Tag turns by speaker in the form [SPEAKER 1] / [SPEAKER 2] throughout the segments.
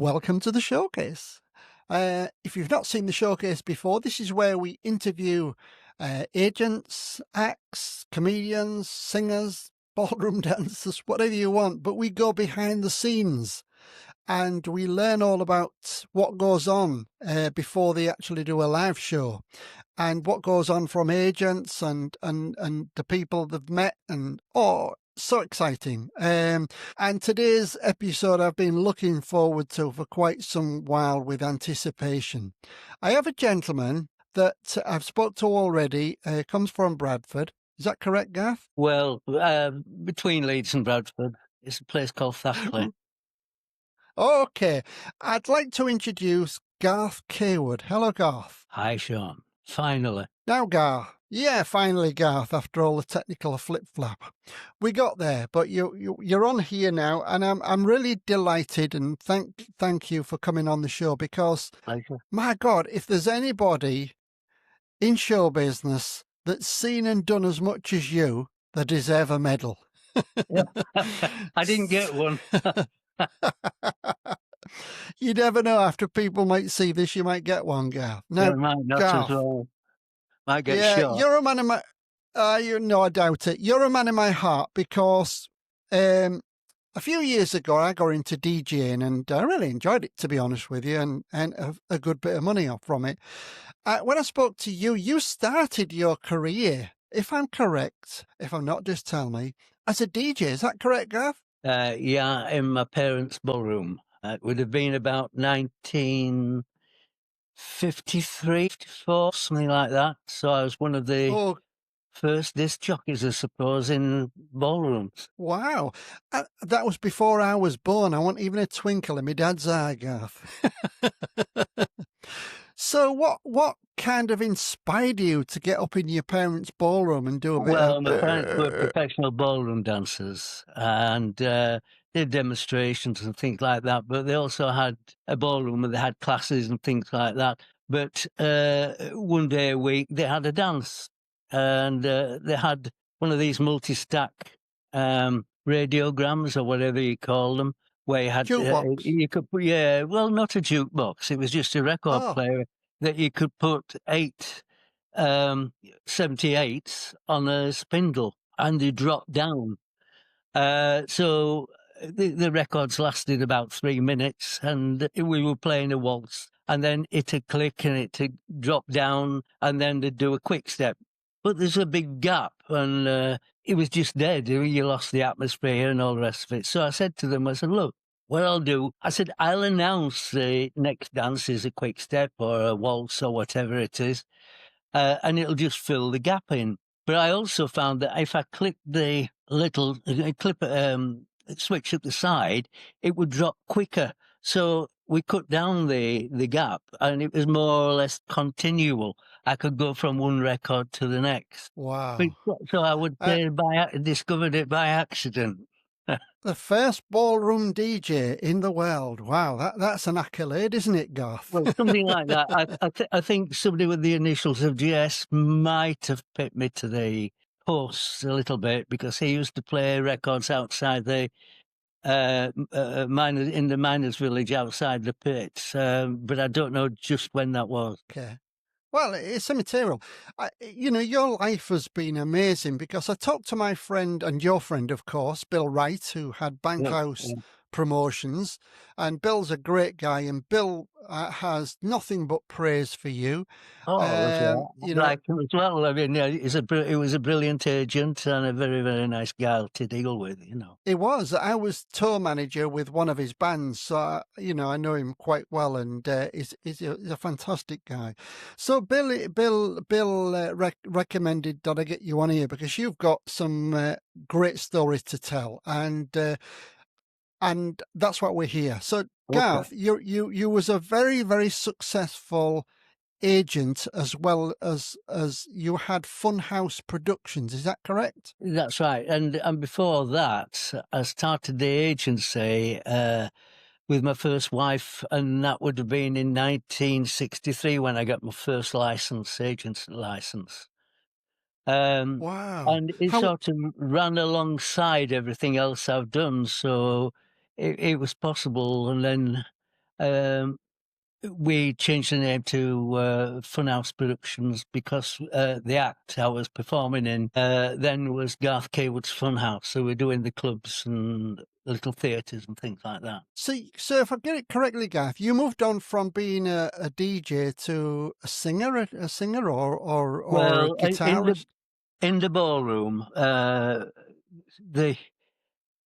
[SPEAKER 1] welcome to the showcase. If you've not seen the showcase before, this is where we interview agents, acts, comedians, singers, ballroom dancers, whatever you want, but we go behind the scenes and we learn all about what goes on before they actually do a live show, and what goes on from agents and the people they've met, and so exciting. And today's episode I've been looking forward to for quite some while with anticipation. I have a gentleman that I've spoke to already, comes from Bradford. Is that correct, Garth?
[SPEAKER 2] Well, between Leeds and Bradford, it's a place called Thackley.
[SPEAKER 1] Okay, I'd like to introduce Garth Cawood. Hello, Garth.
[SPEAKER 2] Hi, Sean. Finally.
[SPEAKER 1] Now, Garth. Yeah, finally, Garth, after all the technical flip-flap. We got there, but you're on here now, and I'm really delighted, and thank you for coming on the show, because,
[SPEAKER 2] Pleasure.
[SPEAKER 1] my God, if there's anybody in show business that's seen and done as much as you, they deserve a medal.
[SPEAKER 2] I didn't get one.
[SPEAKER 1] You never know. After people might see this, you might get one, Garth. Now,
[SPEAKER 2] Yeah, might not
[SPEAKER 1] Garth,
[SPEAKER 2] as well. Might get shot.
[SPEAKER 1] you're a man of my. I doubt it. You're a man of my heart, because a few years ago I got into DJing and I really enjoyed it, to be honest with you, and a good bit of money off from it. When I spoke to you, you started your career, if I'm correct, if I'm not, just tell me, as a DJ. Is that correct, Garth?
[SPEAKER 2] Yeah, in my parents' ballroom. It would have been about 1953, 54, something like that. So I was one of the first disc jockeys, I suppose, in ballrooms.
[SPEAKER 1] Wow. That was before I was born. I wasn't even a twinkle in my dad's eye, Garth. So what kind of inspired you to get up in your parents' ballroom and do a bit
[SPEAKER 2] Well,
[SPEAKER 1] of...
[SPEAKER 2] my parents were professional ballroom dancers and did demonstrations and things like that. But they also had a ballroom where they had classes and things like that. But one day a week they had a dance, and they had one of these multi-stack radiograms, or whatever you call them, where you had you could put, not a jukebox. It was just a record player that you could put 8 78s on a spindle, and they dropped down. So the records lasted about 3 minutes, and we were playing a waltz, and then it'd click and it'd drop down, and then they'd do a quick step. But there's a big gap, and it was just dead. You lost the atmosphere and all the rest of it. So I said to them, I said, look, what I'll do, I said, I'll announce the next dance is a quick step or a waltz or whatever it is, and it'll just fill the gap in. But I also found that if I clicked the little switch at the side, it would drop quicker. So we cut down the gap, and it was more or less continual. I could go from one record to the next.
[SPEAKER 1] Wow.
[SPEAKER 2] So I would say discovered it by accident.
[SPEAKER 1] The first ballroom DJ in the world. Wow, that's an accolade, isn't it, Garth?
[SPEAKER 2] Well, something like that. I think somebody with the initials of GS might have picked me to the post a little bit, because he used to play records outside the miners, in the miners' village outside the pits. But I don't know just when that was.
[SPEAKER 1] Okay. Well, it's immaterial. Your life has been amazing, because I talked to my friend, and your friend, of course, Bill Wright, who had Bankhouse Promotions, and Bill's a great guy, and Bill has nothing but praise for you.
[SPEAKER 2] Like him as well. I mean, he was a brilliant agent and a very, very nice guy to deal with.
[SPEAKER 1] It was. I was tour manager with one of his bands, so I know him quite well, and he's a fantastic guy. So Bill recommended that I get you on here, because you've got some great stories to tell, and that's what we're here. So, Garth, you was a very, very successful agent, as well as you had Funhouse Productions. Is that correct?
[SPEAKER 2] That's right. And before that, I started the agency with my first wife, and that would have been in 1963 when I got my first agent's license.
[SPEAKER 1] Wow.
[SPEAKER 2] And it sort of ran alongside everything else I've done, so it was possible. And then we changed the name to Funhouse Productions because the act I was performing in then was Garth Cawood's Funhouse. So we're doing the clubs and little theatres and things like that.
[SPEAKER 1] So if I get it correctly, Garth, you moved on from being a DJ to a singer or a guitarist?
[SPEAKER 2] In the ballroom,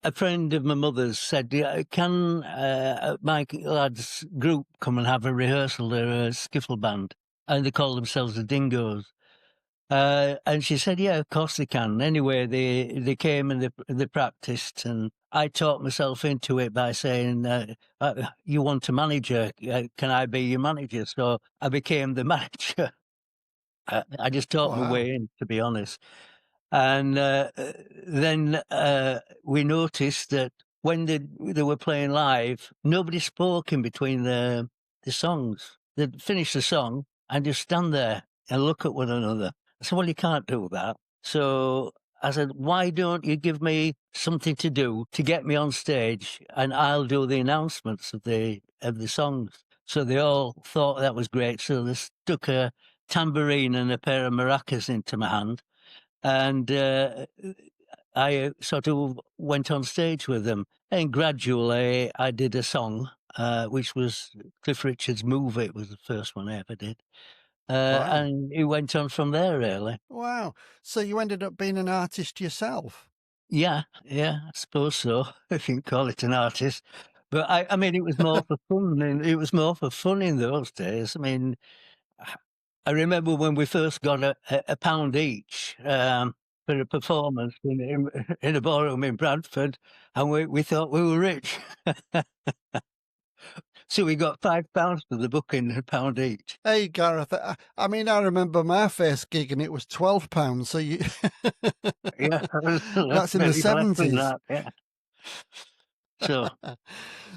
[SPEAKER 2] a friend of my mother's said, can my lads' group come and have a rehearsal? They're a skiffle band, and they call themselves the Dingoes. And she said, yeah, of course they can. Anyway, they came and they practiced, and I talked myself into it by saying, you want a manager, can I be your manager? So I became the manager. I just talked my way in, to be honest. And then we noticed that when they were playing live, nobody spoke in between the songs. They'd finish the song and just stand there and look at one another. I said, well, you can't do that. So I said, why don't you give me something to do to get me on stage, and I'll do the announcements of the songs. So they all thought that was great. So they stuck a tambourine and a pair of maracas into my hand. And I sort of went on stage with them. And gradually I did a song, which was Cliff Richard's Move It was the first one I ever did. And it went on from there, really.
[SPEAKER 1] Wow. So you ended up being an artist yourself?
[SPEAKER 2] Yeah, I suppose so, if you can call it an artist. But I mean, it was more for fun. It was more for fun in those days. I mean, I remember when we first got a pound each for a performance in a ballroom in Bradford, and we thought we were rich. So we got £5 for the booking, £1 each.
[SPEAKER 1] Hey, Gareth, I mean, I remember my first gig and it was £12. So you,
[SPEAKER 2] yeah,
[SPEAKER 1] that's in the 70s.
[SPEAKER 2] Yeah.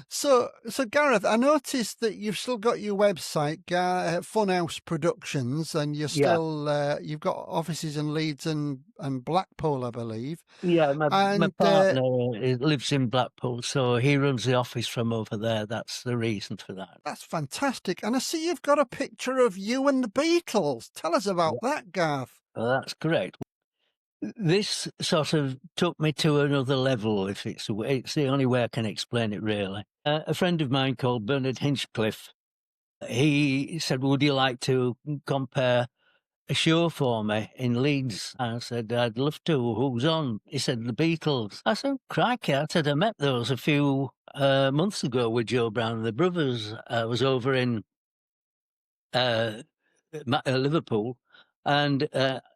[SPEAKER 2] So,
[SPEAKER 1] so Gareth, I noticed that you've still got your website, Funhouse Productions, and you're still you've got offices in Leeds and Blackpool, I believe.
[SPEAKER 2] Yeah, my partner lives in Blackpool, so he runs the office from over there. That's the reason for that.
[SPEAKER 1] That's fantastic. And I see you've got a picture of you and the Beatles. Tell us about that, Garth.
[SPEAKER 2] Well, that's correct. This sort of took me to another level, if it's the only way I can explain it, really. A friend of mine called Bernard Hinchcliffe, he said, would you like to compare a show for me in Leeds? I said, I'd love to. Who's on? He said, the Beatles. I said, crikey. I said, I met those a few months ago with Joe Brown and the Brothers. I was over in Liverpool, and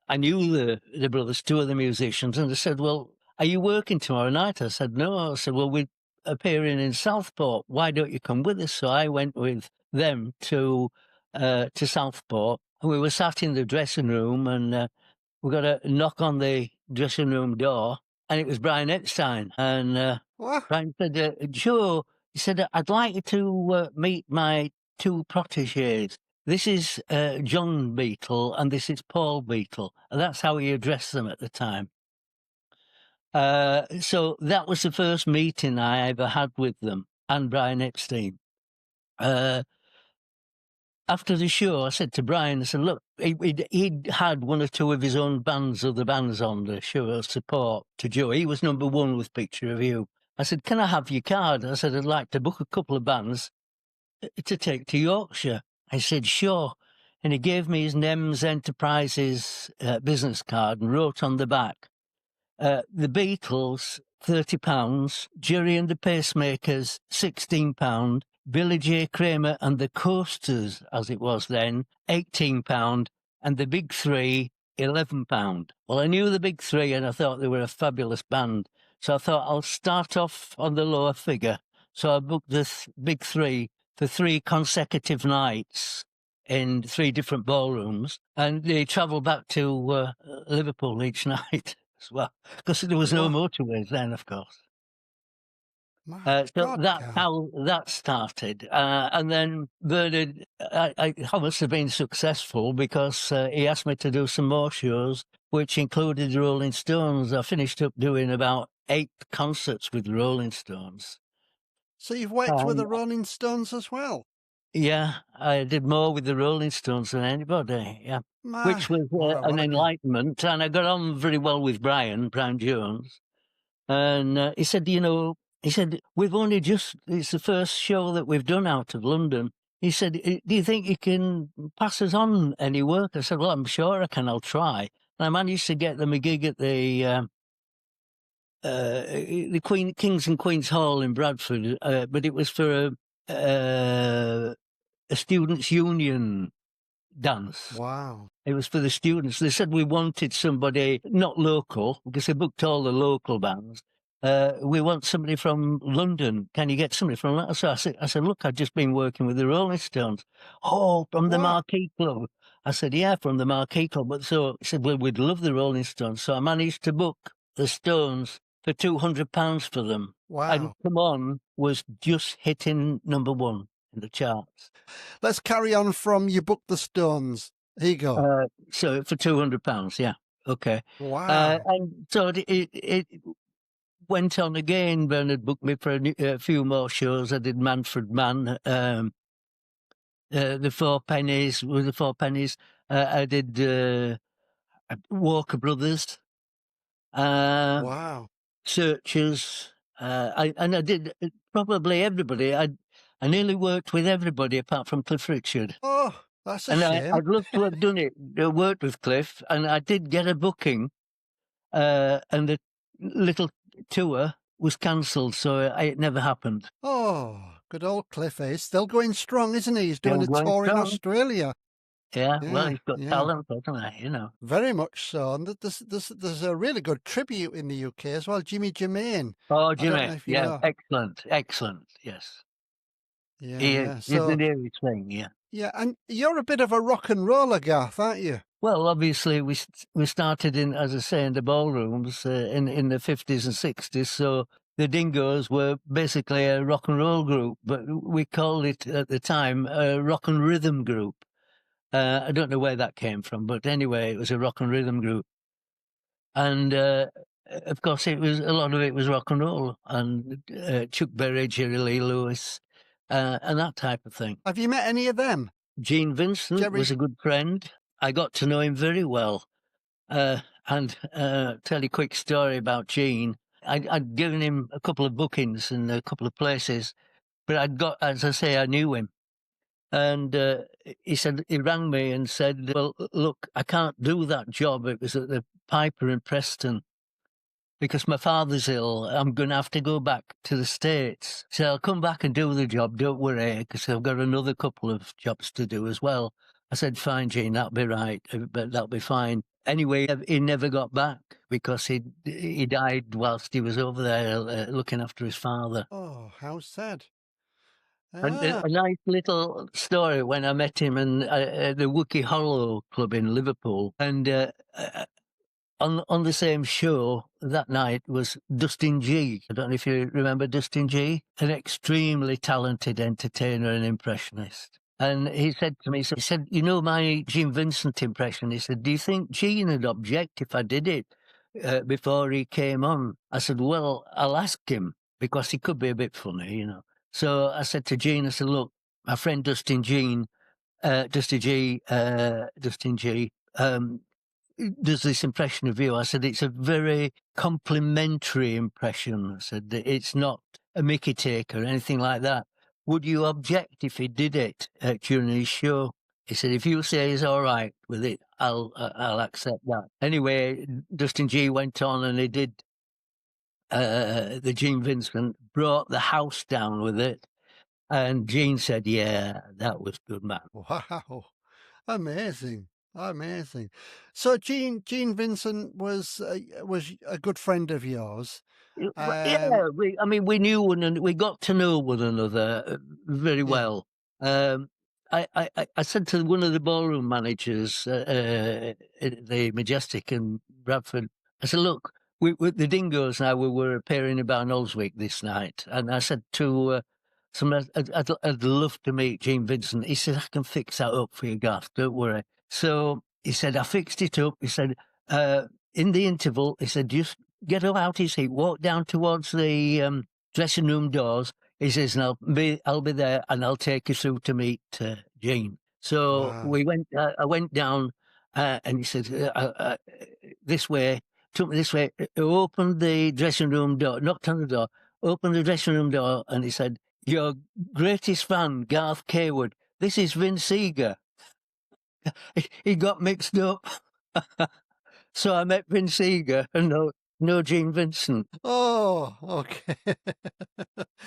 [SPEAKER 2] I knew the brothers, two of the musicians, and they said, well, are you working tomorrow night? I said, no. I said, well, we're appearing in Southport. Why don't you come with us? So I went with them to Southport, and we were sat in the dressing room, and we got a knock on the dressing room door, and it was Brian Epstein. And Brian said, Joe, he said, I'd like you to meet my two protégés. This is John Beatle and this is Paul Beatle. And that's how he addressed them at the time. So that was the first meeting I ever had with them and Brian Epstein. After the show, I said to Brian, I said, look, he'd had one or two of his own bands, other bands on the show as support to Joe. He was number one with Picture of You. I said, can I have your card? I said, I'd like to book a couple of bands to take to Yorkshire. I said, sure. And he gave me his NEMS Enterprises business card and wrote on the back, the Beatles, £30, Jerry and the Pacemakers, £16, Billy J. Kramer and the Coasters, as it was then, £18, and the Big Three, £11. Well, I knew the Big Three and I thought they were a fabulous band. So I thought I'll start off on the lower figure. So I booked the Big Three for 3 consecutive nights in 3 different ballrooms, and they travelled back to Liverpool each night as well, because there was no motorways then, of course. So that's how that started. And then Bernard, I must have been successful because he asked me to do some more shows, which included the Rolling Stones. I finished up doing about 8 concerts with the Rolling Stones.
[SPEAKER 1] So you've worked with the
[SPEAKER 2] And
[SPEAKER 1] Rolling Stones as well?
[SPEAKER 2] yeah, I did more with the Rolling Stones than anybody, yeah,
[SPEAKER 1] My,
[SPEAKER 2] which was
[SPEAKER 1] what
[SPEAKER 2] an
[SPEAKER 1] a good.
[SPEAKER 2] enlightenment, and I got on very well with Brian Jones. And he said, he said, we've only just, it's the first show that we've done out of London. He said, do you think you can pass us on any work? I said, well, I'm sure I can, I'll try. And I managed to get them a gig at the Kings and Queens Hall in Bradford, but it was for a students' union dance.
[SPEAKER 1] Wow.
[SPEAKER 2] It was for the students. They said we wanted somebody not local because they booked all the local bands. We want somebody from London. Can you get somebody from London? So I said, look, I've just been working with the Rolling Stones. Oh, from the
[SPEAKER 1] What?
[SPEAKER 2] Marquee Club. I said, yeah, from the Marquee Club. But so he said, well, we'd love the Rolling Stones. So I managed to book the Stones for £200 for them. And
[SPEAKER 1] Wow.
[SPEAKER 2] Come On was just hitting number one in the charts.
[SPEAKER 1] Let's carry on from You Booked the Stones. Here you go.
[SPEAKER 2] So for £200, yeah, okay.
[SPEAKER 1] Wow.
[SPEAKER 2] And so it went on again. Bernard booked me for a few more shows. I did Manfred Mann, the Four Pennies with the Four Pennies. I did Walker Brothers,
[SPEAKER 1] Wow.
[SPEAKER 2] Searchers, and I did probably everybody. I nearly worked with everybody apart from Cliff Richard.
[SPEAKER 1] Oh, that's a
[SPEAKER 2] And
[SPEAKER 1] shame.
[SPEAKER 2] I'd love to have done it, worked with Cliff, and I did get a booking, and the little tour was cancelled, so it never happened.
[SPEAKER 1] Oh, good old Cliff. He's still going strong, isn't he? He's doing
[SPEAKER 2] Still
[SPEAKER 1] a
[SPEAKER 2] going
[SPEAKER 1] tour in
[SPEAKER 2] strong.
[SPEAKER 1] Australia.
[SPEAKER 2] Yeah, well,
[SPEAKER 1] Yeah,
[SPEAKER 2] he's got
[SPEAKER 1] yeah.
[SPEAKER 2] talent, doesn't he?
[SPEAKER 1] Very much so. And there's a really good tribute in the UK as well. Jimmy Germain.
[SPEAKER 2] Oh,
[SPEAKER 1] I don't know
[SPEAKER 2] Jimmy,
[SPEAKER 1] if you
[SPEAKER 2] yeah,
[SPEAKER 1] know.
[SPEAKER 2] excellent, yes.
[SPEAKER 1] Yeah,
[SPEAKER 2] He is,
[SPEAKER 1] yeah. So,
[SPEAKER 2] isn't he? He's saying, yeah.
[SPEAKER 1] yeah, and you're a bit of a rock and roller, Garth, aren't you?
[SPEAKER 2] Well, obviously, we started in, as I say, in the ballrooms in the 50s and 60s. So the Dingoes were basically a rock and roll group, but we called it at the time a rock and rhythm group. I don't know where that came from, but anyway, it was a rock and rhythm group. And of course, a lot of it was rock and roll, and Chuck Berry, Jerry Lee Lewis, and that type of thing.
[SPEAKER 1] Have you met any of them?
[SPEAKER 2] Gene Vincent was a good friend. I got to know him very well. And tell you a quick story about Gene. I'd given him a couple of bookings in a couple of places, but as I say, I knew him. And he rang me and said, well, look, I can't do that job. It was at the Piper in Preston because my father's ill. I'm going to have to go back to the States. So I'll come back and do the job. Don't worry, because I've got another couple of jobs to do as well. I said, fine, Gene, that'll be right, but that'll be fine. Anyway, he never got back because he died whilst he was over there looking after his father.
[SPEAKER 1] Oh, how sad.
[SPEAKER 2] And
[SPEAKER 1] Ah,
[SPEAKER 2] a nice little story when I met him in the Wookey Hollow Club in Liverpool. And on the same show that night was Dustin G. I don't know if you remember Dustin G, an extremely talented entertainer and impressionist. And he said to me, he said, you know my Gene Vincent impression? He said, do you think Gene would object if I did it before he came on? I said, well, I'll ask him because he could be a bit funny. So I said to Gene, I said, look, my friend Dustin G, does this impression of you. I said, it's a very complimentary impression. I said, it's not a Mickey take or anything like that. Would you object if he did it during his show? He said, if you say he's all right with it, I'll accept that. Anyway, Dustin G went on and he did the Gene Vincent, brought the house down with it. And Gene said, yeah, that was good, man.
[SPEAKER 1] wow. Amazing. Amazing. So Gene Vincent was a good friend of yours.
[SPEAKER 2] Yeah, we knew we got to know one another very
[SPEAKER 1] Yeah.
[SPEAKER 2] well. I said to one of the ballroom managers at the Majestic in Bradford, I said, look, with the Dingoes now, we were appearing in Barnoldswick this night. And I said to I'd love to meet Gene Vincent. He said, I can fix that up for you, Garth, don't worry. So he said, I fixed it up. He said, in the interval, he said, just get up out his seat, walk down towards the dressing room doors, He says, "And I'll be there, and I'll take you through to meet Jean." So
[SPEAKER 1] Wow.
[SPEAKER 2] we went. I went down, and he said, "This way." Took me this way. Opened the dressing room door. Knocked on the door. Opened the dressing room door, and he said, "Your greatest fan, Garth Cawood. This is Vince Eager." He got mixed up. So I met Vince Eager and no Gene Vincent.
[SPEAKER 1] Oh, okay.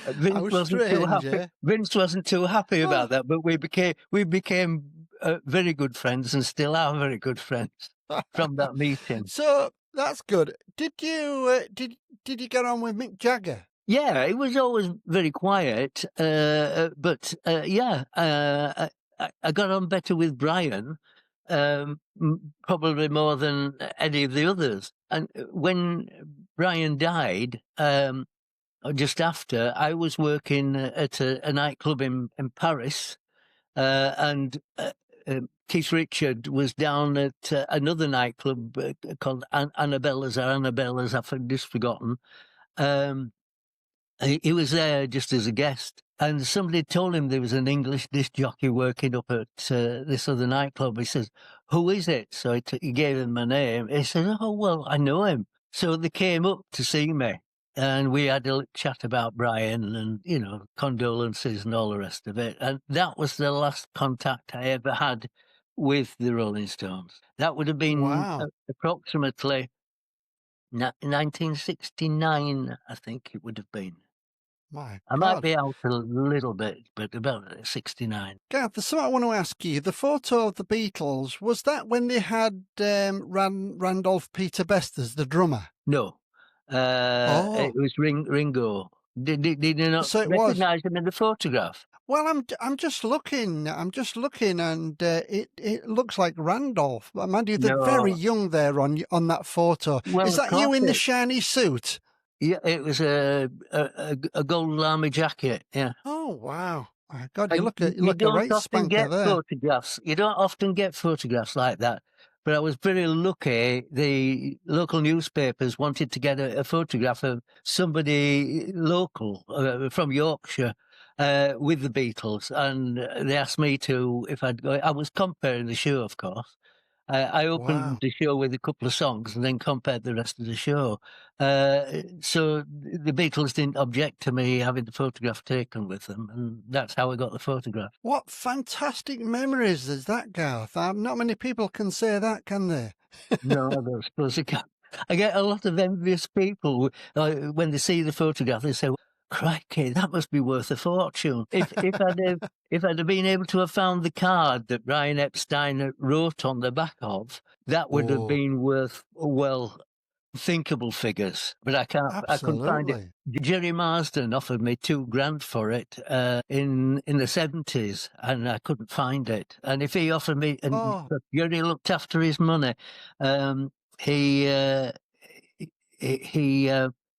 [SPEAKER 2] Vince
[SPEAKER 1] How
[SPEAKER 2] wasn't too
[SPEAKER 1] strange,
[SPEAKER 2] happy.
[SPEAKER 1] eh?
[SPEAKER 2] Vince wasn't too happy
[SPEAKER 1] Oh,
[SPEAKER 2] about that, but we became very good friends and still are very good friends from that meeting.
[SPEAKER 1] so that's good. Did you get on with Mick Jagger?
[SPEAKER 2] Yeah, it was always very quiet, but yeah, I got on better with Brian, probably more than any of the others. And when Brian died, or just after, I was working at a nightclub in Paris, and Keith Richard was down at another nightclub called Annabella's, I've just forgotten. He was there just as a guest, and somebody told him there was an English disc jockey working up at this other nightclub. He says, "Who is it?" So he gave him my name. He said, "Oh, well, I know him." So they came up to see me, and we had a little chat about Brian and, condolences and all the rest of it. And that was the last contact I ever had with the Rolling Stones. That would have been
[SPEAKER 1] Wow.
[SPEAKER 2] approximately 1969, I think it would have been.
[SPEAKER 1] My
[SPEAKER 2] I might
[SPEAKER 1] God.
[SPEAKER 2] be out a little bit, but about 69.
[SPEAKER 1] Garth, there's something I want to ask you. The photo of the Beatles, was that when they had Randolph Peter Best as the drummer?
[SPEAKER 2] No, it
[SPEAKER 1] Oh,
[SPEAKER 2] was Ringo. Did you not
[SPEAKER 1] so it was.
[SPEAKER 2] recognise him in the photograph?
[SPEAKER 1] Well, I'm just looking. And it looks like Randolph. But mind you, they're very
[SPEAKER 2] No.
[SPEAKER 1] young there on that photo.
[SPEAKER 2] Well,
[SPEAKER 1] Is
[SPEAKER 2] of
[SPEAKER 1] that you
[SPEAKER 2] course
[SPEAKER 1] in the
[SPEAKER 2] it.
[SPEAKER 1] shiny suit?
[SPEAKER 2] Yeah, it was a golden army jacket. Yeah.
[SPEAKER 1] Oh wow! My God,
[SPEAKER 2] And
[SPEAKER 1] you
[SPEAKER 2] you
[SPEAKER 1] look a
[SPEAKER 2] don't
[SPEAKER 1] right
[SPEAKER 2] often
[SPEAKER 1] spanker
[SPEAKER 2] get
[SPEAKER 1] there.
[SPEAKER 2] photographs. You don't often get photographs like that. But I was very lucky. The local newspapers wanted to get a photograph of somebody local from Yorkshire with the Beatles, and they asked me to if I'd go. I was comparing the show, of course. I opened
[SPEAKER 1] Wow.
[SPEAKER 2] the show with a couple of songs and then compared the rest of the show. So the Beatles didn't object to me having the photograph taken with them, and that's how I got the photograph.
[SPEAKER 1] What fantastic memories is that, Garth? Not many people can say that, can they?
[SPEAKER 2] No, I don't suppose I can. I get a lot of envious people when they see the photograph. They say, "Crikey, that must be worth a fortune." If I'd have been able to have found the card that Brian Epstein wrote on the back of, that would have
[SPEAKER 1] Oh,
[SPEAKER 2] been worth thinkable figures. But I couldn't find it.
[SPEAKER 1] absolutely.
[SPEAKER 2] Jerry Marsden offered me $2,000 for it in the 70s, and I couldn't find it. And if he offered me, and
[SPEAKER 1] Oh,
[SPEAKER 2] Jerry looked after his money, um, he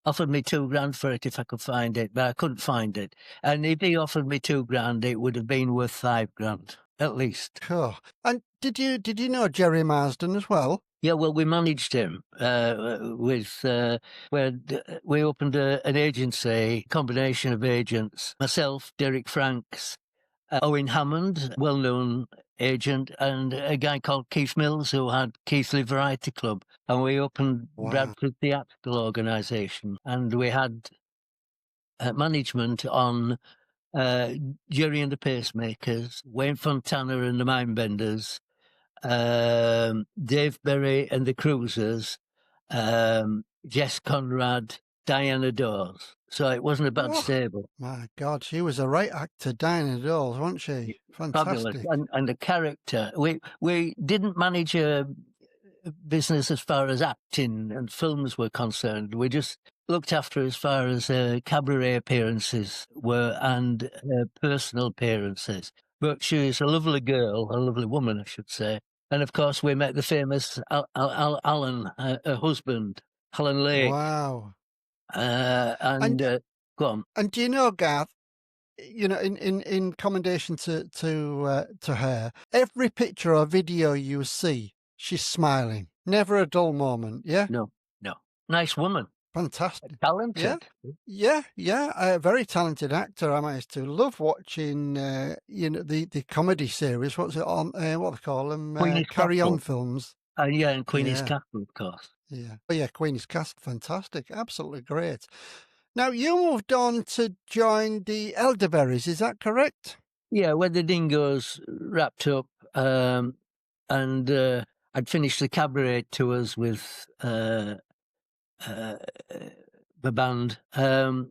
[SPEAKER 2] offered me $2,000 for it if I could find it, but I couldn't find it. And if he offered me $2,000, it would have been worth $5,000 at least.
[SPEAKER 1] cool. And did you know Jerry Marsden as well?
[SPEAKER 2] Yeah, well, we managed him where we opened an agency, combination of agents, myself, Derek Franks, Owen Hammond, well-known agent, and a guy called Keith Mills who had Keithley Variety Club. And we opened
[SPEAKER 1] Wow.
[SPEAKER 2] Bradford Theatrical Organisation, and we had management on Jerry and the Pacemakers, Wayne Fontana and the Mindbenders, Dave Berry and the Cruisers, Jess Conrad, Diana Dawes. So it wasn't a bad
[SPEAKER 1] Oh,
[SPEAKER 2] stable.
[SPEAKER 1] my God, she was a right actor, Diana Dawes, wasn't
[SPEAKER 2] Yeah,
[SPEAKER 1] she?
[SPEAKER 2] fabulous.
[SPEAKER 1] Fantastic.
[SPEAKER 2] And the character. We didn't manage a business as far as acting and films were concerned. We just looked after as far as cabaret appearances were and personal appearances. But she was a lovely girl, a lovely woman, I should say. And of course, we met the famous Alan, her husband, Alan Lake.
[SPEAKER 1] Wow.
[SPEAKER 2] And
[SPEAKER 1] And
[SPEAKER 2] go on.
[SPEAKER 1] and do you know, Garth? In commendation to her, every picture or video you see, she's smiling. Never a dull moment. Yeah.
[SPEAKER 2] No, no. Nice woman.
[SPEAKER 1] Fantastic. Yeah.
[SPEAKER 2] Talented.
[SPEAKER 1] Yeah. A very talented actor. I used to love watching, the comedy series. What's it on? What they call them?
[SPEAKER 2] Queenie's
[SPEAKER 1] Carry On
[SPEAKER 2] Castle.
[SPEAKER 1] films.
[SPEAKER 2] Yeah, and Queenie's
[SPEAKER 1] Yeah.
[SPEAKER 2] Castle, of course.
[SPEAKER 1] Yeah. Oh, yeah. Queen's Cast. Fantastic. Absolutely great. Now, you moved on to join the Elderberries. Is that correct?
[SPEAKER 2] Yeah, when the Dingoes wrapped up, and I'd finished the cabaret tours with the band. I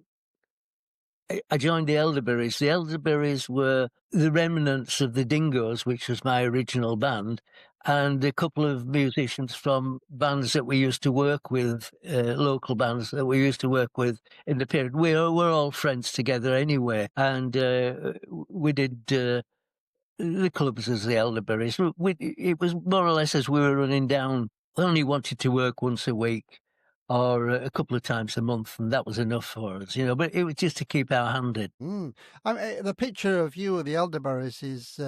[SPEAKER 2] joined the Elderberries. The Elderberries were the remnants of the Dingoes, which was my original band, and a couple of musicians from bands that we used to work with, local bands that we used to work with in the period. We're all friends together anyway, and we did the clubs as the Elderberries. It was more or less as we were running down. We only wanted to work once a week or a couple of times a month, and that was enough for us, but it was just to keep our hand in.
[SPEAKER 1] The picture of you at the Elderberries is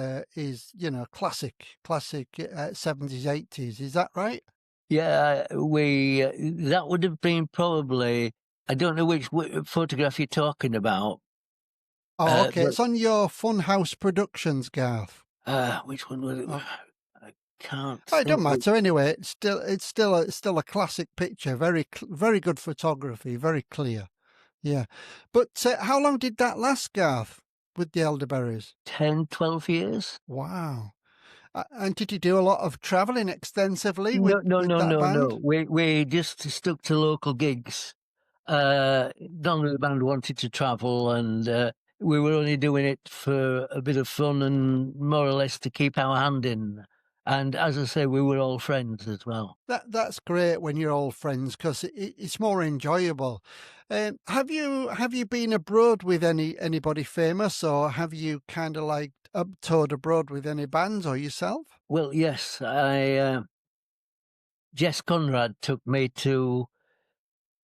[SPEAKER 1] classic 70s, 80s. Is that right?
[SPEAKER 2] Yeah, that would have been probably, I don't know which photograph you're talking about.
[SPEAKER 1] Oh, okay. It's on your Funhouse Productions, Garth.
[SPEAKER 2] Which one was it?
[SPEAKER 1] Oh.
[SPEAKER 2] I can't.
[SPEAKER 1] It don't matter anyway. It's still a classic picture. Very good photography. Very clear. Yeah. But how long did that last, Garth, with the Elderberries?
[SPEAKER 2] 10, 12 years.
[SPEAKER 1] Wow. And did you do a lot of travelling extensively with that band?
[SPEAKER 2] No. We just stuck to local gigs. None of the band wanted to travel, and we were only doing it for a bit of fun and more or less to keep our hand in. And as I say, we were all friends as well.
[SPEAKER 1] That's great when you're all friends, because it's more enjoyable. Have you been abroad with anybody famous, or have you kind of like toured abroad with any bands or yourself?
[SPEAKER 2] Well, yes, Jess Conrad took me to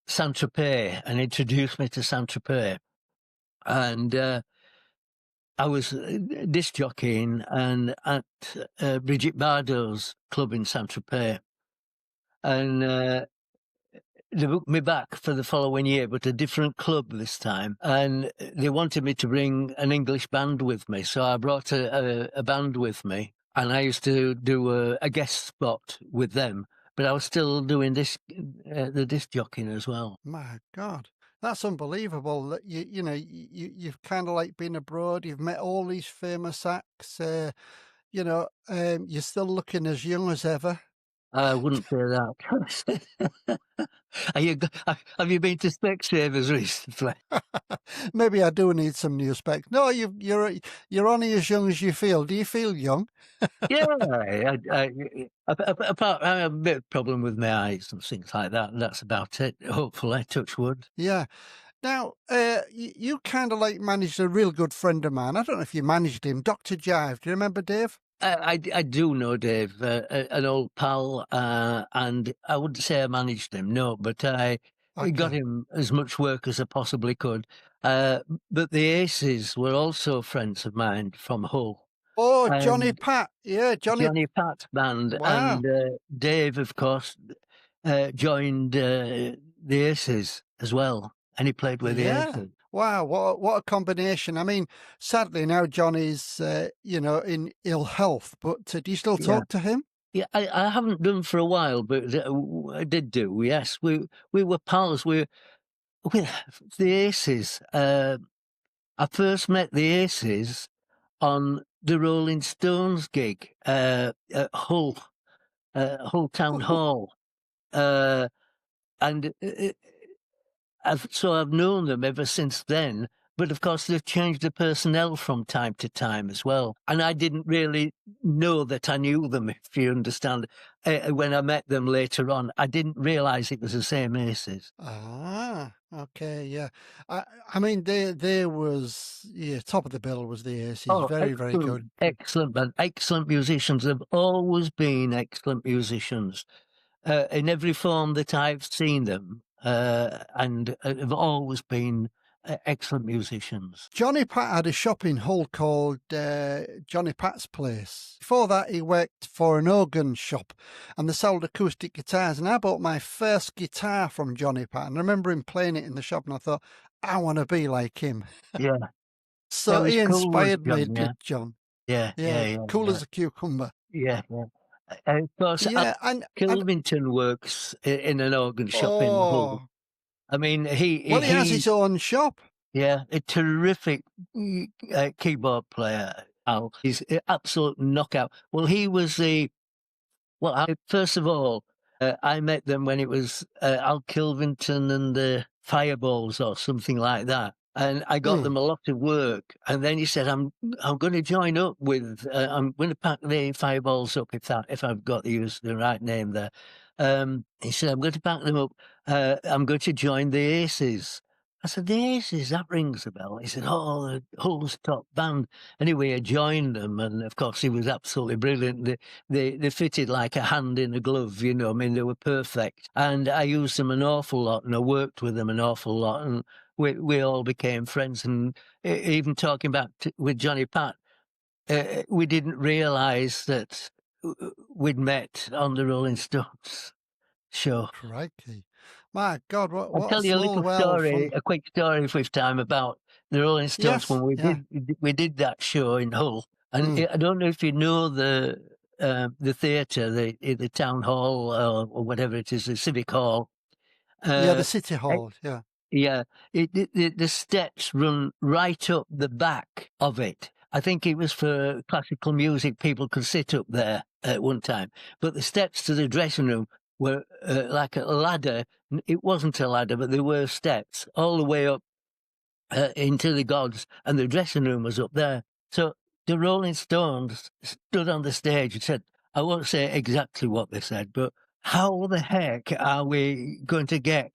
[SPEAKER 2] Saint-Tropez and introduced me to Saint-Tropez, and I was disc jockeying and at Brigitte Bardot's club in Saint-Tropez, and they booked me back for the following year, but a different club this time. And they wanted me to bring an English band with me. So I brought a band with me, and I used to do a guest spot with them. But I was still doing the disc jockeying as well.
[SPEAKER 1] My God, that's unbelievable. That you've kind of like been abroad. You've met all these famous acts. You're still looking as young as ever.
[SPEAKER 2] I wouldn't say that. Have you been to Specsavers recently?
[SPEAKER 1] Maybe I do need some new specs. No, you're only as young as you feel. Do you feel young?
[SPEAKER 2] Yeah, apart, I have a bit of problem with my eyes and things like that, and that's about it. Hopefully, touch wood.
[SPEAKER 1] Yeah. Now, you kind of like managed a real good friend of mine. I don't know if you managed him, Dr. Jive. Do you remember Dave?
[SPEAKER 2] I do know Dave, an old pal, and I wouldn't say I managed him, no, but I got him as much work as I possibly could. But the Aces were also friends of mine from Hull.
[SPEAKER 1] Oh, Johnny Pat. Yeah,
[SPEAKER 2] Johnny Pat's band.
[SPEAKER 1] Wow.
[SPEAKER 2] And Dave, of course, joined the Aces as well, and he played with the Aces.
[SPEAKER 1] Wow, what a combination. I mean, sadly now Johnny's, in ill health, but do you still talk to him?
[SPEAKER 2] Yeah, I haven't done for a while, but I did do, yes. We were pals. With the Aces. I first met the Aces on the Rolling Stones gig at Hull Town Hall. And I've known them ever since then. But of course, they've changed the personnel from time to time as well. And I didn't really know that I knew them, if you understand. When I met them later on, I didn't realise it was the same Aces.
[SPEAKER 1] Ah, okay, yeah. I mean, there was, top of the bill was the Aces.
[SPEAKER 2] Oh,
[SPEAKER 1] very good.
[SPEAKER 2] Excellent band, excellent musicians. They've always been excellent musicians in every form that I've seen them, and have always been excellent musicians.
[SPEAKER 1] Johnny Pat had a shop in Hull called Johnny Pat's Place. Before that, he worked for an organ shop and they sold acoustic guitars. And I bought my first guitar from Johnny Pat. And I remember him playing it in the shop and I thought, I want to be like him.
[SPEAKER 2] Yeah.
[SPEAKER 1] So
[SPEAKER 2] It
[SPEAKER 1] he
[SPEAKER 2] was cool, was
[SPEAKER 1] inspired me,
[SPEAKER 2] John, yeah.
[SPEAKER 1] did John.
[SPEAKER 2] Yeah, yeah.
[SPEAKER 1] Cool as a cucumber.
[SPEAKER 2] Yeah, yeah. Of course,
[SPEAKER 1] Yeah, and
[SPEAKER 2] Kilvington works in an organ shop in Hull. I mean,
[SPEAKER 1] he has his own shop.
[SPEAKER 2] Yeah, a terrific keyboard player, Al. He's an absolute knockout. Well, he was first of all, I met them when it was Al Kilvington and the Fireballs or something like that. And I got them a lot of work. And then he said, I'm going to join up with, I'm going to pack the Fireballs up if I've got to use the right name there. He said, I'm going to pack them up. I'm going to join the Aces. I said, the Aces, that rings a bell. He said, oh, the Hull's top band. Anyway, I joined them. And of course, he was absolutely brilliant. They fitted like a hand in a glove, you know. I mean, they were perfect. And I used them an awful lot and I worked with them an awful lot. And we all became friends. And even talking about with Johnny Pat, we didn't realise that we'd met on the Rolling Stones show.
[SPEAKER 1] Crikey. My God, what
[SPEAKER 2] I'll tell you a little story, a quick story if we've time about the Rolling Stones when we did that show in Hull. And I don't know if you know the theatre, the town hall or whatever it is, the civic hall.
[SPEAKER 1] The city hall, yeah.
[SPEAKER 2] Yeah, the steps run right up the back of it. I think it was for classical music, people could sit up there at one time. But the steps to the dressing room were like a ladder. It wasn't a ladder, but there were steps all the way up into the gods, and the dressing room was up there. So the Rolling Stones stood on the stage and said, I won't say exactly what they said, but how the heck are we going to get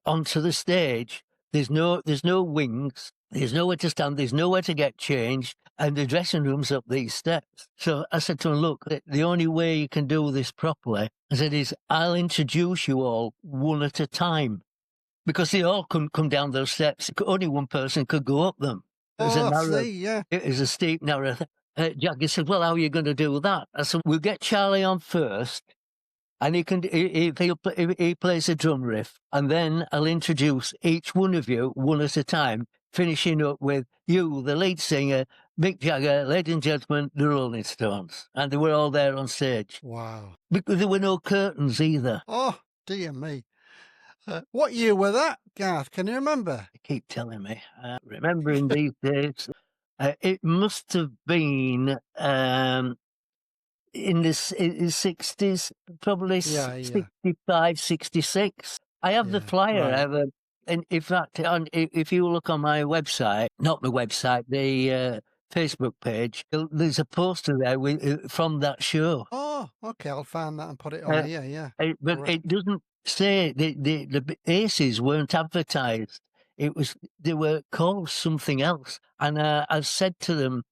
[SPEAKER 2] onto the stage? There's no wings. There's nowhere to stand. There's nowhere to get changed. And the dressing room's up these steps. So I said to him, look, the only way you can do this properly, I said, is I'll introduce you all one at a time. Because they all couldn't come down those steps. Only one person could go up them. It was a steep, narrow. Jagger said, well, how are you going to do that? I said, we'll get Charlie on first. And he plays a drum riff, and then I'll introduce each one of you one at a time, finishing up with you, the lead singer, Mick Jagger, ladies and gentlemen, the Rolling Stones. And they were all there on stage.
[SPEAKER 1] Wow.
[SPEAKER 2] Because there were no curtains either.
[SPEAKER 1] Oh, dear me. What year were that, Garth? Can you remember?
[SPEAKER 2] They keep telling me. Remembering these days, it must have been... in the 60s, probably 65, 66. I have the flyer. Right. And in fact, if you look on my website, not my website, the Facebook page, there's a poster there from that show.
[SPEAKER 1] Oh, okay, I'll find that and put it on here,
[SPEAKER 2] But it doesn't say, the Aces weren't advertised. They were called something else. And I said to them,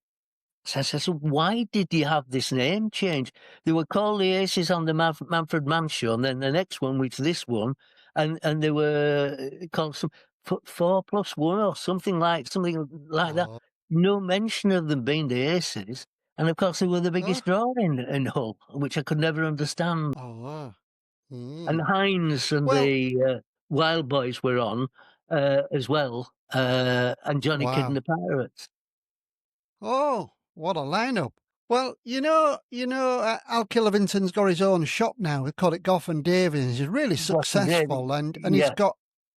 [SPEAKER 2] so I said, so why did you have this name change? They were called the Aces on the Manfred Mann show, and then the next one was this one, and they were called some 4+1 or something like that. No mention of them being the Aces, and of course they were the biggest draw in Hull, which I could never understand. And Hines and the Wild Boys were on as well, and Johnny Kidd and the Pirates.
[SPEAKER 1] Oh. What a lineup. Well, you know, Al Kilvington's got his own shop now. We call it Goff and Davies. He's really successful, and he's got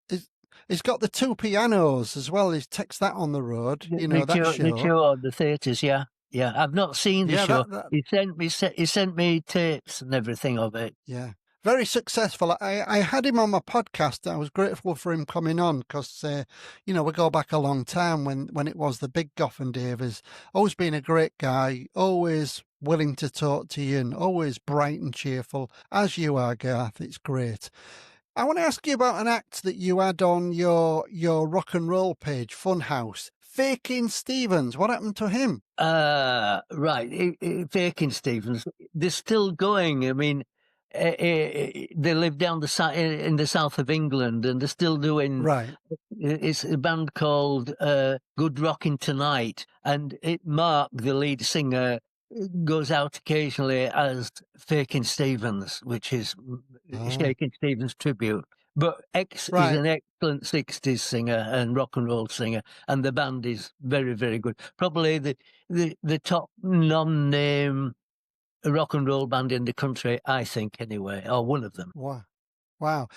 [SPEAKER 1] the two pianos as well. He takes that on the road.
[SPEAKER 2] The show, the theatres, yeah. I've not seen the show. He sent me tapes and everything of it.
[SPEAKER 1] Yeah. Very successful. I had him on my podcast. I was grateful for him coming on because, we go back a long time when it was the big Goff and Davies. Always been a great guy, always willing to talk to you and always bright and cheerful, as you are, Garth. It's great. I want to ask you about an act that you had on your rock and roll page, Funhouse. Faking Stevens. What happened to him?
[SPEAKER 2] Right. Faking Stevens. They're still going. I mean, they live down in the south of England, and they're still doing.
[SPEAKER 1] Right.
[SPEAKER 2] It's a band called Good Rockin' Tonight, and Mark, the lead singer, goes out occasionally as Fakin Stevens, which is Shakin' Stevens tribute. But X is
[SPEAKER 1] Right.
[SPEAKER 2] an excellent 60s singer and rock and roll singer, and the band is very, very good. Probably the top non-name rock and roll band in the country, I think, anyway, or one of them.
[SPEAKER 1] Wow. Wow.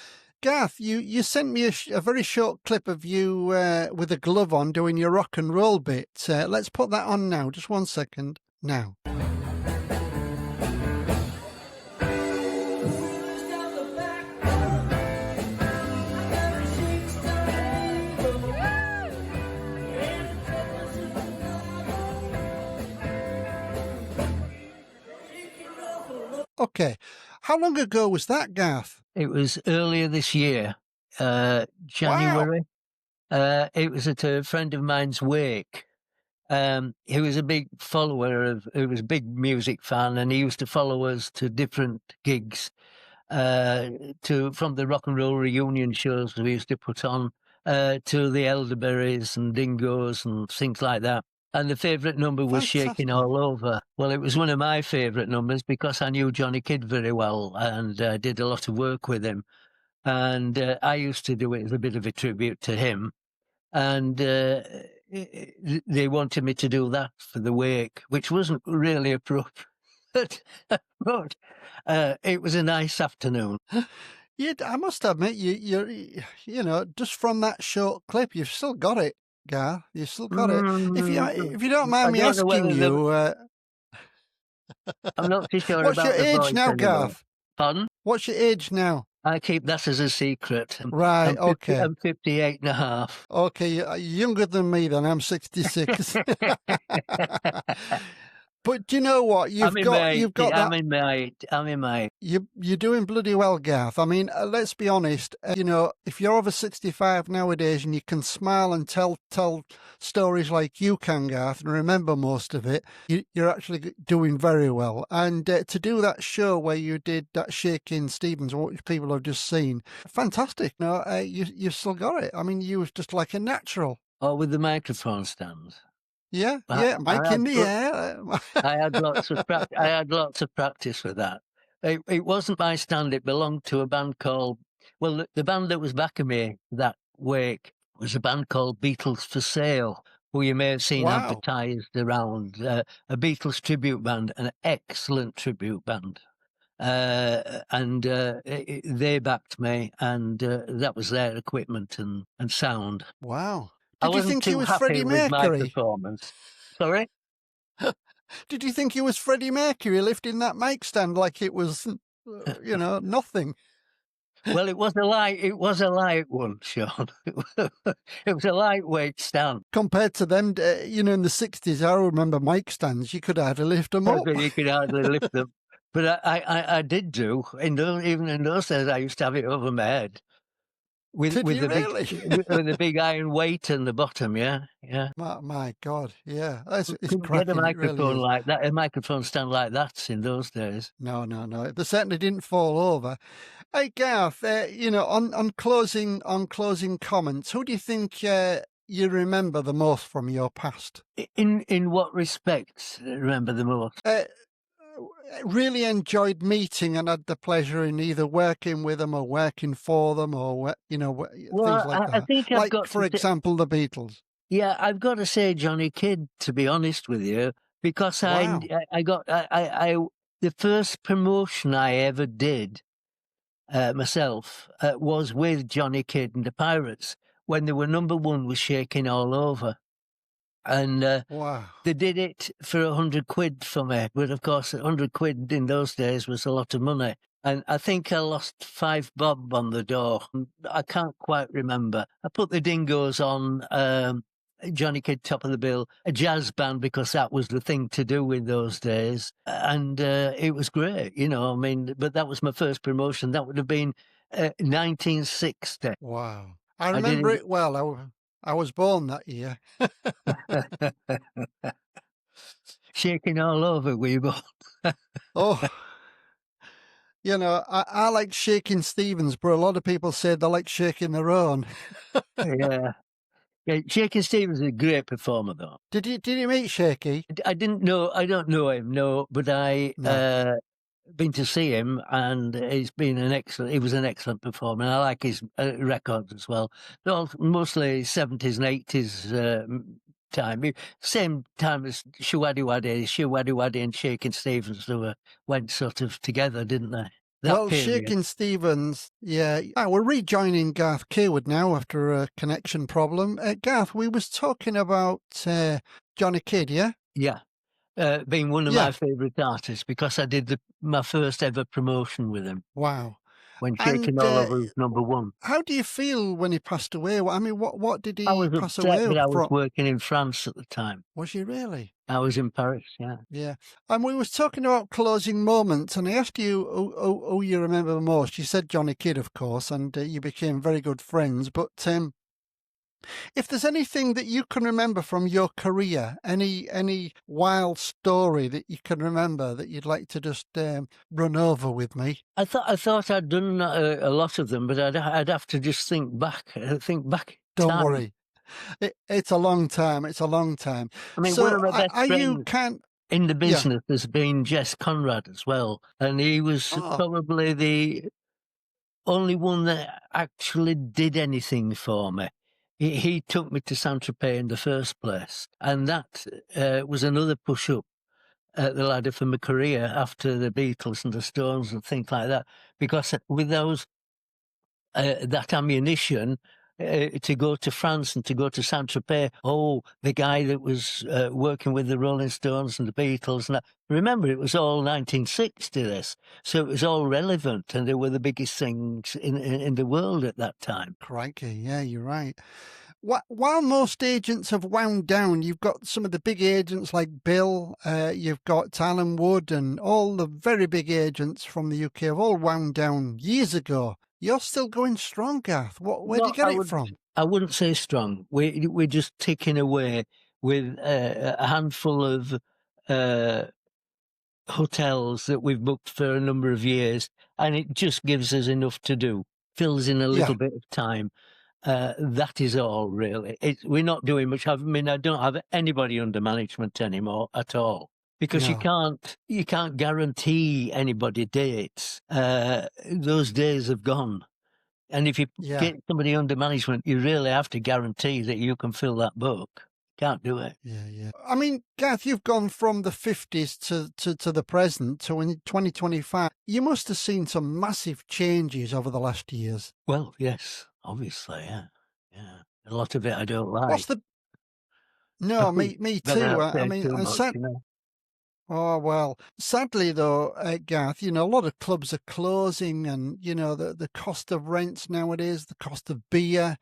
[SPEAKER 1] Garth, you sent me a very short clip of you with a glove on doing your rock and roll bit. Let's put that on now. Just 1 second. Now. Okay. How long ago was that, Garth?
[SPEAKER 2] It was earlier this year, January.
[SPEAKER 1] Wow.
[SPEAKER 2] It was at a friend of mine's wake. He was a big follower he was a big music fan, and he used to follow us to different gigs, from the rock and roll reunion shows we used to put on, to the Elderberries and Dingoes and things like that. And the favourite number was Shaking All Over. Well, it was one of my favourite numbers because I knew Johnny Kidd very well and did a lot of work with him. And I used to do it as a bit of a tribute to him. And they wanted me to do that for the wake, which wasn't really appropriate. But it was a nice afternoon.
[SPEAKER 1] I must admit, you know, just from that short clip, you've still got it, Garth. You've still got it. If you don't mind me asking you,
[SPEAKER 2] I'm not too sure
[SPEAKER 1] what's
[SPEAKER 2] about
[SPEAKER 1] your
[SPEAKER 2] the
[SPEAKER 1] age
[SPEAKER 2] voice
[SPEAKER 1] now,
[SPEAKER 2] anymore.
[SPEAKER 1] Garth?
[SPEAKER 2] Pardon?
[SPEAKER 1] What's your age now?
[SPEAKER 2] I keep that as a secret.
[SPEAKER 1] Right. Okay.
[SPEAKER 2] I'm 58 and a half.
[SPEAKER 1] Okay, you're younger than me. Then I'm 66. But do you know what? You've got that.
[SPEAKER 2] I'm in my.
[SPEAKER 1] You're doing bloody well, Garth. I mean, let's be honest. You know, if you're over 65 nowadays and you can smile and tell stories like you can, Garth, and remember most of it, you're actually doing very well. And to do that show where you did that Shakin' Stevens, what people have just seen, fantastic. No, you've still got it. I mean, you was just like a natural.
[SPEAKER 2] Oh, with the microphone stands.
[SPEAKER 1] Yeah, mic in the air.
[SPEAKER 2] I had lots of practice with that. It wasn't my stand. It belonged to a band called. Well, the band that was backing me that wake was a band called Beatles for Sale, who you may have seen advertised around. A Beatles tribute band, an excellent tribute band. And they backed me, and that was their equipment and sound.
[SPEAKER 1] Wow.
[SPEAKER 2] Did you think he was Freddie Mercury? My performance. Sorry?
[SPEAKER 1] Did you think he was Freddie Mercury lifting that mic stand like it was, you know, nothing?
[SPEAKER 2] Well, it was a light one, Sean. It was a lightweight stand.
[SPEAKER 1] Compared to them, you know, in the 60s, I remember mic stands, you could hardly lift them up.
[SPEAKER 2] You could hardly lift them. But I did do. Even in those days, I used to have it over my head. With the big iron weight in the bottom, yeah.
[SPEAKER 1] My God, yeah. It's
[SPEAKER 2] couldn't
[SPEAKER 1] cracking,
[SPEAKER 2] get a microphone
[SPEAKER 1] really
[SPEAKER 2] like that, a microphone stand like that in those days.
[SPEAKER 1] No. They certainly didn't fall over. Hey, Garth, you know, on closing comments, who do you think you remember the most from your past?
[SPEAKER 2] In what respects remember the most?
[SPEAKER 1] Really enjoyed meeting and had the pleasure in either working with them or working for them or, you know, things like that.
[SPEAKER 2] I think I've got
[SPEAKER 1] for example, the Beatles.
[SPEAKER 2] Yeah, I've got to say Johnny Kidd, to be honest with you, because the first promotion I ever did myself was with Johnny Kidd and the Pirates when they were number one with Shaking All Over. And they did it for 100 quid for me. But of course, 100 quid in those days was a lot of money. And I think I lost 5 bob on the door. I can't quite remember. I put the Dingoes on, Johnny Kidd top of the bill, a jazz band, because that was the thing to do in those days. And it was great, you know. I mean, but that was my first promotion. That would have been 1960.
[SPEAKER 1] Wow. I remember it well. I was born that year.
[SPEAKER 2] Shaking all over, were you born?
[SPEAKER 1] Oh, You know, I like shaking Stevens, but a lot of people say they like shaking their own.
[SPEAKER 2] Yeah. Yeah, Shaky Stevens is a great performer, though.
[SPEAKER 1] Did you meet Shaky?
[SPEAKER 2] I don't know him, no, but I
[SPEAKER 1] No.
[SPEAKER 2] been to see him, and he was an excellent performer. And I like his records as well. They're all mostly 70s and 80s time. Same time as Shawadi Waddy and Shakin' Stevens, went sort of together, didn't they? That
[SPEAKER 1] Well,
[SPEAKER 2] period.
[SPEAKER 1] shaking Stevens, yeah. We're rejoining Garth Cawood now after a connection problem. Garth, we was talking about Johnny Kidd, yeah?
[SPEAKER 2] Yeah. Being one of my
[SPEAKER 1] Yeah.
[SPEAKER 2] favourite artists because I did my first ever promotion with him
[SPEAKER 1] Wow.
[SPEAKER 2] when
[SPEAKER 1] And
[SPEAKER 2] Shaking All Over was #1.
[SPEAKER 1] how do you feel when he passed away? I mean, what did
[SPEAKER 2] I
[SPEAKER 1] he
[SPEAKER 2] was
[SPEAKER 1] pass
[SPEAKER 2] upset,
[SPEAKER 1] away
[SPEAKER 2] but I was
[SPEAKER 1] from?
[SPEAKER 2] working in France at the time.
[SPEAKER 1] Was he really?
[SPEAKER 2] I was in Paris, yeah.
[SPEAKER 1] Yeah. And we was talking about closing moments, and I asked you who you remember most. You said Johnny Kidd, of course, and you became very good friends. But if there's anything that you can remember from your career, any wild story that you can remember that you'd like to just run over with me?
[SPEAKER 2] I thought I'd done a lot of them, but I'd have to just think back. Think back in
[SPEAKER 1] Don't
[SPEAKER 2] time.
[SPEAKER 1] worry. It's a long time. It's a long time.
[SPEAKER 2] I mean, one
[SPEAKER 1] So
[SPEAKER 2] of my best
[SPEAKER 1] are you
[SPEAKER 2] friends
[SPEAKER 1] can
[SPEAKER 2] in the
[SPEAKER 1] yeah.
[SPEAKER 2] business has been Jess Conrad as well, and he was
[SPEAKER 1] Oh,
[SPEAKER 2] probably the only one that actually did anything for me. He took me to Saint Tropez in the first place, and that was another push up the ladder for my career after the Beatles and the Stones and things like that. Because with those that ammunition to go to France and to go to Saint Tropez, the guy that was working with the Rolling Stones and the Beatles, and that. Remember, it was all 1960. This, so it was all relevant, and they were the biggest things in the world at that time.
[SPEAKER 1] crikey. Yeah, you're right. While most agents have wound down, you've got some of the big agents like Bill, you've got Alan Wood, and all the very big agents from the UK have all wound down years ago. You're still going strong, Garth. Where do you
[SPEAKER 2] Well,
[SPEAKER 1] get it from?
[SPEAKER 2] I wouldn't say strong. We're just ticking away with a handful of hotels that we've booked for a number of years, and it just gives us enough to do, fills in a
[SPEAKER 1] Yeah,
[SPEAKER 2] little bit of time. That is all, really. We're not doing much. I mean, I don't have anybody under management anymore at all because
[SPEAKER 1] no,
[SPEAKER 2] you can't guarantee anybody dates. Those days have gone. And if you
[SPEAKER 1] yeah.
[SPEAKER 2] get somebody under management, you really have to guarantee that you can fill that book. Can't do it.
[SPEAKER 1] Yeah, yeah. I mean, Garth, you've gone from the 50s to the present to in 2025. You must have seen some massive changes over the last years.
[SPEAKER 2] Well, yes, obviously, yeah, yeah. A lot of it I don't
[SPEAKER 1] What's
[SPEAKER 2] like.
[SPEAKER 1] the... No, me
[SPEAKER 2] Better
[SPEAKER 1] too.
[SPEAKER 2] not
[SPEAKER 1] I
[SPEAKER 2] say
[SPEAKER 1] mean,
[SPEAKER 2] too much, you know.
[SPEAKER 1] oh, well, sadly though, Garth, you know, a lot of clubs are closing and, you know, the cost of rents nowadays, the cost of beer,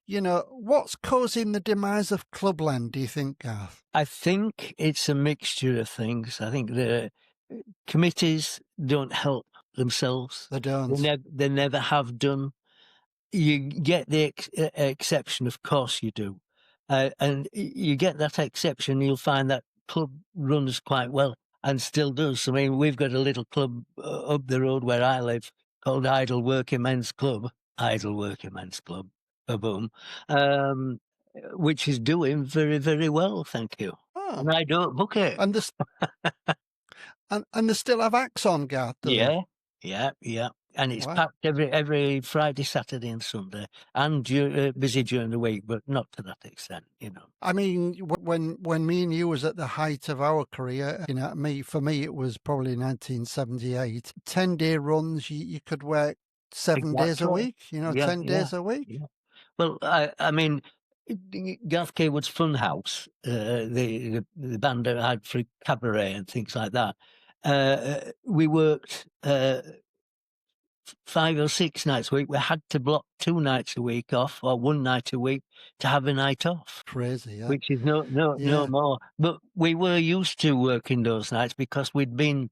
[SPEAKER 1] you know, what's causing the demise of Clubland, do you think, Garth?
[SPEAKER 2] I think it's a mixture of things. I think the committees don't help themselves.
[SPEAKER 1] They don't.
[SPEAKER 2] They never have done. You get the exception, of course you do. And you get that exception, you'll find that club runs quite well and still does. I mean, we've got a little club up the road where I live called Idle Working Men's Club. Idle Working Men's Club. Boom. Um, which is doing very, very well, thank you.
[SPEAKER 1] Oh,
[SPEAKER 2] And I don't book it.
[SPEAKER 1] and and they still have acts on, Garth, do they?
[SPEAKER 2] Yeah. And it's
[SPEAKER 1] Wow.
[SPEAKER 2] packed every Friday, Saturday, and Sunday, and busy during the week, but not to that extent, you know.
[SPEAKER 1] I mean, when me and you was at the height of our career, you know, for me it was probably 1978. 10-day runs, you could work 7 days a
[SPEAKER 2] Exactly.
[SPEAKER 1] week. You know,
[SPEAKER 2] Yeah,
[SPEAKER 1] 10 days a week.
[SPEAKER 2] yeah. Well, I mean, Garth Cawood's Funhouse, the band that I had for cabaret and things like that. We worked 5 or 6 nights a week. We had to block 2 nights a week off or 1 night a week to have a night off,
[SPEAKER 1] Crazy, yeah,
[SPEAKER 2] which is no
[SPEAKER 1] yeah.
[SPEAKER 2] more. But we were used to working those nights because we'd been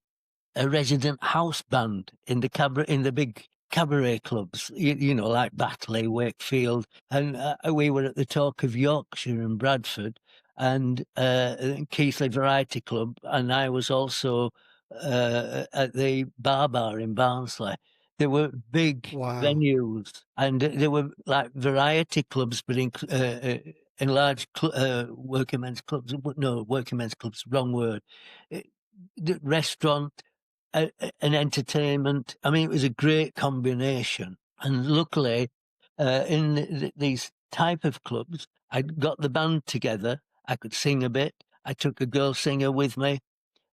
[SPEAKER 2] a resident house band in the big cabaret clubs, you know, like Batley, Wakefield, and we were at the Talk of Yorkshire and Bradford, and Keighley Variety Club, and I was also at the Bar in Barnsley. There were big
[SPEAKER 1] Wow.
[SPEAKER 2] venues, and there were like variety clubs, but enlarged working men's clubs. No, working men's clubs, wrong word. The restaurant, and entertainment. I mean, it was a great combination. And luckily, in these type of clubs, I got the band together. I could sing a bit. I took a girl singer with me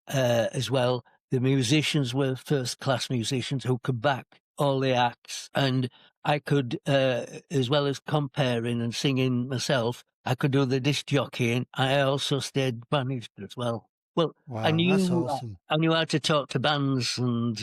[SPEAKER 2] as well. The musicians were first-class musicians who could back all the acts, and I could, as well as comparing and singing myself, I could do the disc jockeying. I also stayed managed as well. Well, I
[SPEAKER 1] Wow, that's
[SPEAKER 2] knew
[SPEAKER 1] awesome.
[SPEAKER 2] I knew how to talk to bands, and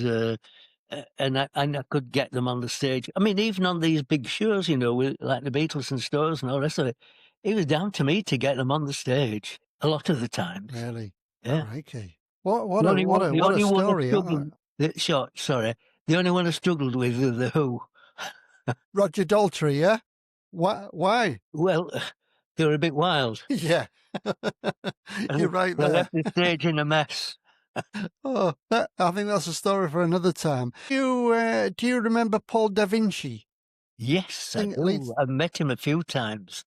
[SPEAKER 2] I could get them on the stage. I mean, even on these big shows, with, like the Beatles and Stones and all the rest of it, it was down to me to get them on the stage a lot of the times.
[SPEAKER 1] Really?
[SPEAKER 2] Yeah.
[SPEAKER 1] Crikey. What
[SPEAKER 2] The
[SPEAKER 1] a
[SPEAKER 2] only one I
[SPEAKER 1] story.
[SPEAKER 2] struggled. The only one I struggled with was the Who.
[SPEAKER 1] Roger Daltrey, yeah? Why?
[SPEAKER 2] Well, they were a bit wild.
[SPEAKER 1] Yeah. You're right
[SPEAKER 2] They
[SPEAKER 1] there.
[SPEAKER 2] left the stage in a mess.
[SPEAKER 1] Oh, I think that's a story for another time. Do you remember Paul da Vinci?
[SPEAKER 2] Yes, I do. I've met him a few times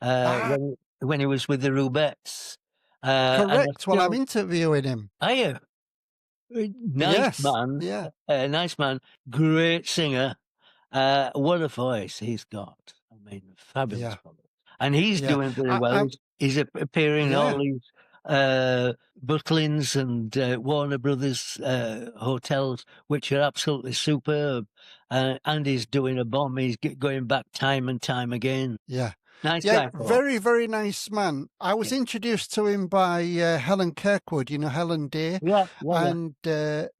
[SPEAKER 2] when he was with the Rubettes.
[SPEAKER 1] Correct. Well, I'm interviewing him.
[SPEAKER 2] Are you? Nice man.
[SPEAKER 1] Yeah.
[SPEAKER 2] Nice man. Great singer. What a voice he's got. I mean, fabulous voice. And he's doing very well. He's appearing in all these Butlins and Warner Brothers hotels, which are absolutely superb. And he's doing a bomb. He's going back time and time again.
[SPEAKER 1] Yeah.
[SPEAKER 2] Nice guy.
[SPEAKER 1] Very, very nice man. I was introduced to him by Helen Kirkwood, Helen Day.
[SPEAKER 2] Yeah.
[SPEAKER 1] And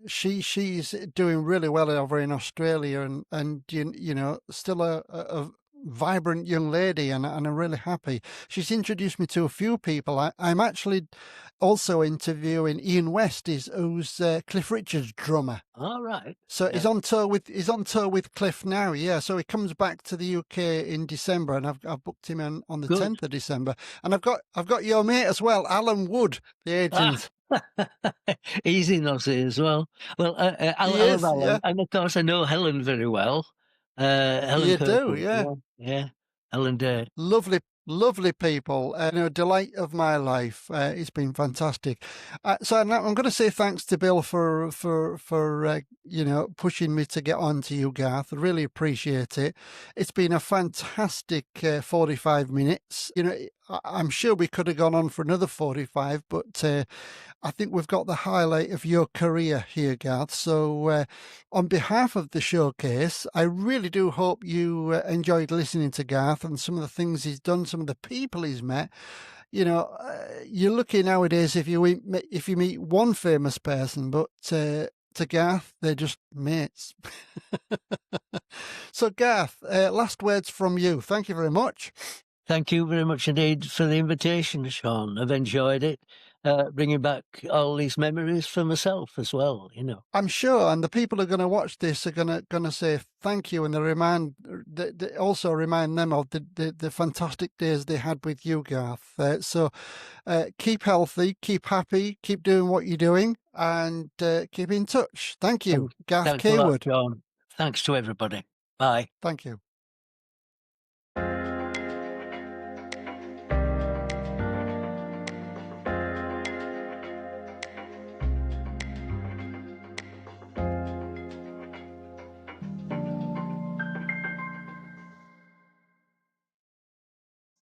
[SPEAKER 1] she's doing really well over in Australia and still a vibrant young lady, and I'm really happy. She's introduced me to a few people. I'm actually also interviewing Ian West, who's Cliff Richard's drummer.
[SPEAKER 2] All right.
[SPEAKER 1] So he's on tour with Cliff now. Yeah. So he comes back to the UK in December, and I've booked him on the 10th of December. And I've got your mate as well, Alan Wood, the agent.
[SPEAKER 2] He's in Aussie as well. Well, I love Alan, and of course I know Helen very well. Helen
[SPEAKER 1] you
[SPEAKER 2] Kirkwood,
[SPEAKER 1] do,
[SPEAKER 2] yeah. Helen Day.
[SPEAKER 1] Lovely people. Delight of my life. It's been fantastic. So I'm going to say thanks to Bill for pushing me to get on to you, Garth. I really appreciate it. It's been a fantastic 45 minutes. I'm sure we could have gone on for another 45, but I think we've got the highlight of your career here, Garth. So on behalf of the showcase, I really do hope you enjoyed listening to Garth and some of the things he's done, some of the people he's met. You're lucky nowadays if you meet one famous person, but to Garth, they're just mates. So Garth, last words from you. Thank you very much.
[SPEAKER 2] Thank you very much indeed for the invitation, Sean. I've enjoyed it, bringing back all these memories for myself as well,
[SPEAKER 1] I'm sure, and the people who are going to watch this are going to say thank you, and they also remind them of the fantastic days they had with you, Garth. So keep healthy, keep happy, keep doing what you're doing, and keep in touch. Thank you, Garth Cawood.
[SPEAKER 2] Thanks to everybody. Bye.
[SPEAKER 1] Thank you.